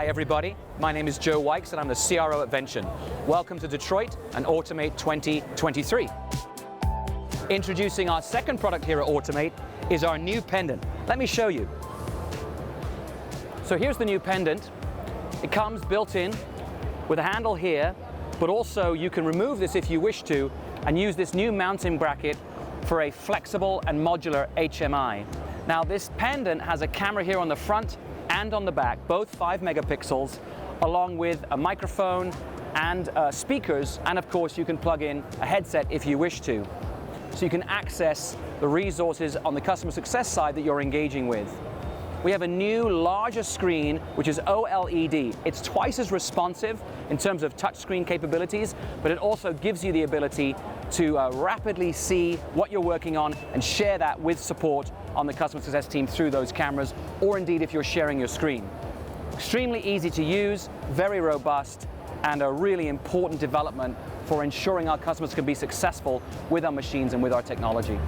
everybody. My name is Joe Wykes and I'm the CRO at Vention. Welcome to Detroit and Automate 2023. Introducing our second product here at Automate is our new pendant. Let me show you. So here's the new pendant. It comes built in with a handle here, but also you can remove this if you wish to and use this new mounting bracket for a flexible and modular HMI. Now this pendant has a camera here on the front and on the back, both 5 megapixels, along with a microphone and speakers, and of course you can plug in a headset if you wish to. So you can access the resources on the customer success side that you're engaging with. We have a new, larger screen, which is OLED. It's twice as responsive in terms of touchscreen capabilities, but it also gives you the ability to rapidly see what you're working on and share that with support on the customer success team through those cameras, or indeed if you're sharing your screen. Extremely easy to use, very robust, and a really important development for ensuring our customers can be successful with our machines and with our technology.